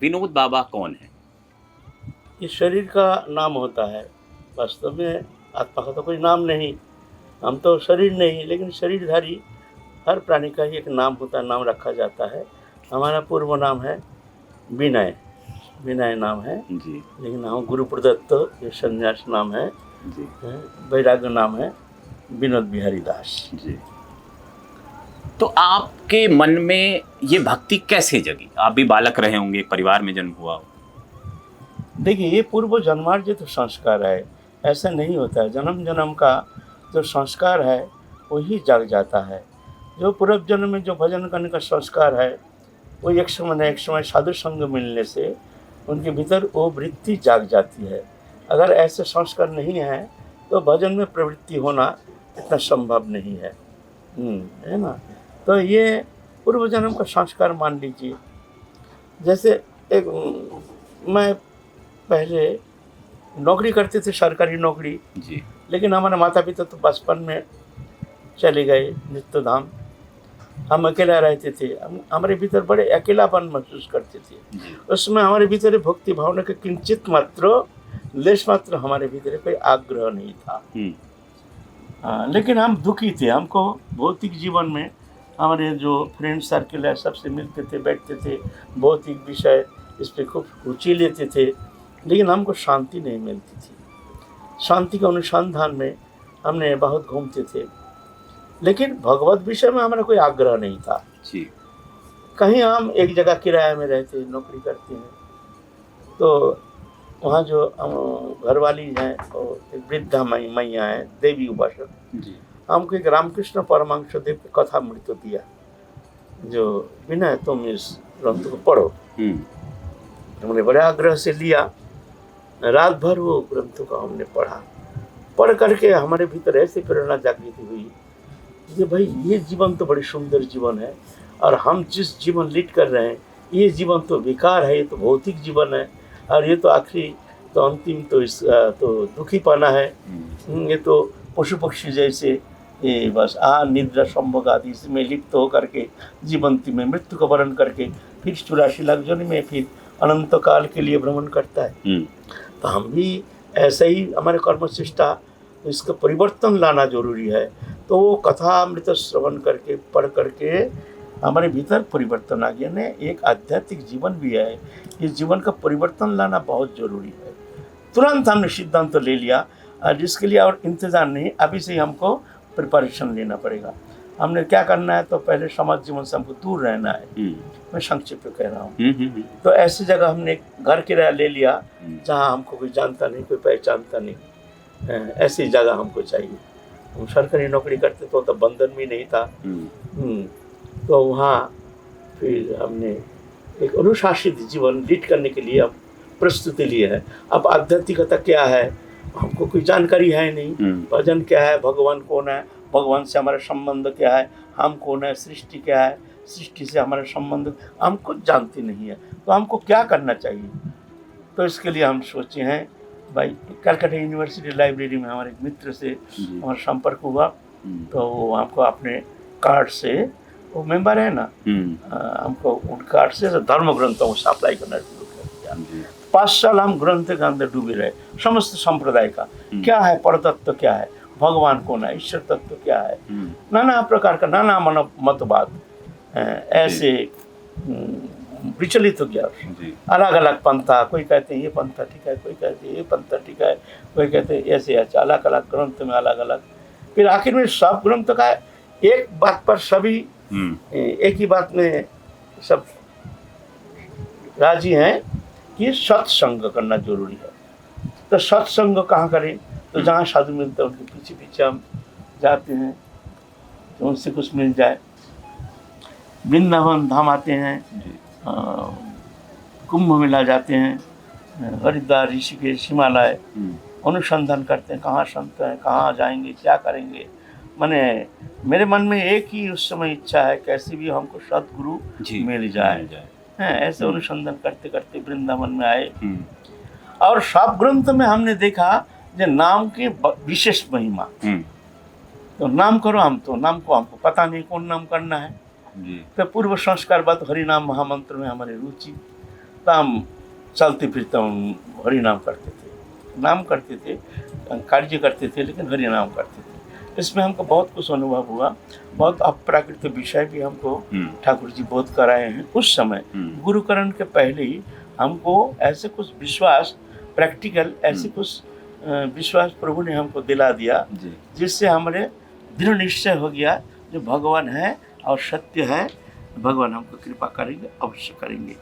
विनोद बाबा कौन है? ये शरीर का नाम होता है। वास्तव में आत्मा का तो कोई नाम नहीं, हम तो शरीर नहीं, लेकिन शरीरधारी हर प्राणी का ही एक नाम होता है, नाम रखा जाता है। हमारा पूर्व नाम है विनय, विनय नाम है, जी, लेकिन हम गुरु प्रदत्त ये संन्यास नाम है, जी, वैराग्य नाम है विनोद बिहारी दास। जी। तो आपके मन में ये भक्ति कैसे जगी? आप भी बालक रहे होंगे, एक परिवार में जन्म हुआ हो। देखिए, ये पूर्व जन्मार्जित संस्कार है, ऐसा नहीं होता है। जन्म जन्म का जो संस्कार है वही जाग जाता है। जो पूर्व जन्म में जो भजन करने का संस्कार है, वो एक समय न एक समय साधु संग मिलने से उनके भीतर वो वृत्ति जाग जाती है। अगर ऐसे संस्कार नहीं है तो भजन में प्रवृत्ति होना इतना संभव नहीं है। है ना? तो ये पूर्व जन्म का संस्कार मान लीजिए। जैसे एक मैं पहले नौकरी करते थे, सरकारी नौकरी, जी, लेकिन हमारे माता पिता तो बचपन में चले गए नित्य धाम। हम अकेला रहते थे, हमारे भीतर बड़े अकेलापन महसूस करते थे। जी, उसमें हमारे भीतर भक्ति भावना का किंचित मात्र लेश मात्र हमारे भीतर कोई आग्रह नहीं था। लेकिन हम दुखी थे। हमको भौतिक जीवन में हमारे जो फ्रेंड सर्किल है सबसे मिलते थे, बैठते थे, भौतिक विषय इस पर खूब रुचि लेते थे, लेकिन हमको शांति नहीं मिलती थी। शांति के अनुसंधान में हमने बहुत घूमते थे, लेकिन भगवत विषय में हमारा कोई आग्रह नहीं था। जी, कहीं हम एक जगह किराए में रहते, नौकरी करते हैं, तो वहाँ जो घरवाली हैं और एक वृद्धा मैया है, देवी उपासक, जी, हमको एक रामकृष्ण परमहंस देव की कथा मृत्यु दिया, जो विनय तुम इस ग्रंथ को पढ़ो। हमने बड़े आग्रह से लिया, रात भर वो ग्रंथों का हमने पढ़ा। पढ़ करके हमारे भीतर ऐसी प्रेरणा जागृत हुई कि भाई ये जीवन तो बड़ी सुंदर जीवन है, और हम जिस जीवन लीड कर रहे हैं ये जीवन तो बेकार है, ये तो भौतिक जीवन है, और ये तो आखिरी तो अंतिम तो इस तो दुखी पाना है। ये तो पशु पक्षी जैसे ये बस निद्रा संभोग आदि इसमें लिप्त हो करके जीवंती में मृत्यु का वर्ण करके फिर 84 लाख जोनि में फिर अनंत काल के लिए भ्रमण करता है। तो हम भी ऐसे ही, हमारे कर्मशिष्टा, इसका परिवर्तन लाना जरूरी है। तो वो कथा अमृत श्रवण करके पढ़ करके हमारे भीतर परिवर्तन आ गया। ने एक आध्यात्मिक जीवन भी है, इस जीवन का परिवर्तन लाना बहुत जरूरी है। तुरंत हमने सिद्धांत तो ले लिया, और जिसके लिए और इंतजार नहीं, अभी से ही हमको प्रिपरेशन लेना पड़ेगा। हमने क्या करना है, तो पहले समाज जीवन से हमको दूर रहना है। मैं संक्षिप्त कह रहा हूँ। तो ऐसी जगह हमने घर किराया ले लिया जहाँ हमको कोई जानता नहीं, कोई पहचानता नहीं। ऐसी जगह हमको चाहिए। हम सरकारी नौकरी करते तो बंधन भी नहीं था। तो वहाँ फिर हमने एक अनुशासित जीवन लीड करने के लिए हम प्रस्तुति लिए है। अब आध्यात्मिकता क्या है हमको कोई जानकारी है नहीं। भजन क्या है, भगवान कौन है, भगवान से हमारा संबंध क्या है, हम कौन है, सृष्टि क्या है, सृष्टि से हमारा संबंध हम कुछ जानते नहीं है। तो हमको क्या करना चाहिए, तो इसके लिए हम सोचे हैं भाई, कलकत्ता यूनिवर्सिटी लाइब्रेरी में हमारे एक मित्र से हमारा संपर्क हुआ। तो वो हमको अपने कार्ड से, वो मेंबर है ना, हमको उन कार्ड से धर्म ग्रंथों को सप्लाई करना शुरू कर दिया। 5 साल हम ग्रंथ के अंदर डूबे रहे, समस्त संप्रदाय का क्या है, परतत्व क्या है, भगवान कौन है, ईश्वर तत्व क्या है, नाना प्रकार का नाना मतवाद ऐसे विचलित हो गया। अलग अलग पंथा, कोई कहते हैं ये पंथा ठीक है, कोई कहते हैं ये पंथा ठीक है, कोई कहते हैं ऐसे ऐसे, अलग अलग ग्रंथ में अलग अलग। फिर आखिर में सब ग्रंथ का एक बात पर सभी एक ही बात में सब राजी हैं कि सत्संग करना जरूरी है। तो सत्संग कहाँ करें, तो जहाँ साधु मिलते हैं उनके पीछे पीछे हम जाते हैं, तो उनसे कुछ मिल जाए। वृंदावन धाम आते हैं, कुंभ मेला जाते हैं, हरिद्वार, ऋषिकेश, हिमालय अनुसंधान करते हैं, कहाँ संत हैं, कहाँ जाएंगे, क्या करेंगे। माने मेरे मन में एक ही उस समय इच्छा है, कैसे भी हमको सदगुरु मिल जाए। ऐसे अनुसंधान करते करते वृंदावन में आए, और सब ग्रंथ में हमने देखा जो नाम की विशेष महिमा। तो नाम करो, हम तो नाम को हमको पता नहीं कौन नाम करना है। तो पूर्व संस्कार बात हरि नाम महामंत्र में हमारी रुचि। काम चलते फिरते हम हरि नाम करते थे, नाम करते थे, कार्य करते थे, लेकिन हरि नाम करते थे। इसमें हमको बहुत कुछ अनुभव हुआ, बहुत अप्राकृत विषय भी हमको ठाकुर जी बोध कराए हैं। उस समय गुरुकरण के पहले ही हमको ऐसे कुछ विश्वास, प्रैक्टिकल ऐसे कुछ विश्वास प्रभु ने हमको दिला दिया, जिससे हमारे दृढ़ निश्चय हो गया जो भगवान है और सत्य है, भगवान हमको कृपा करेंगे, अवश्य करेंगे।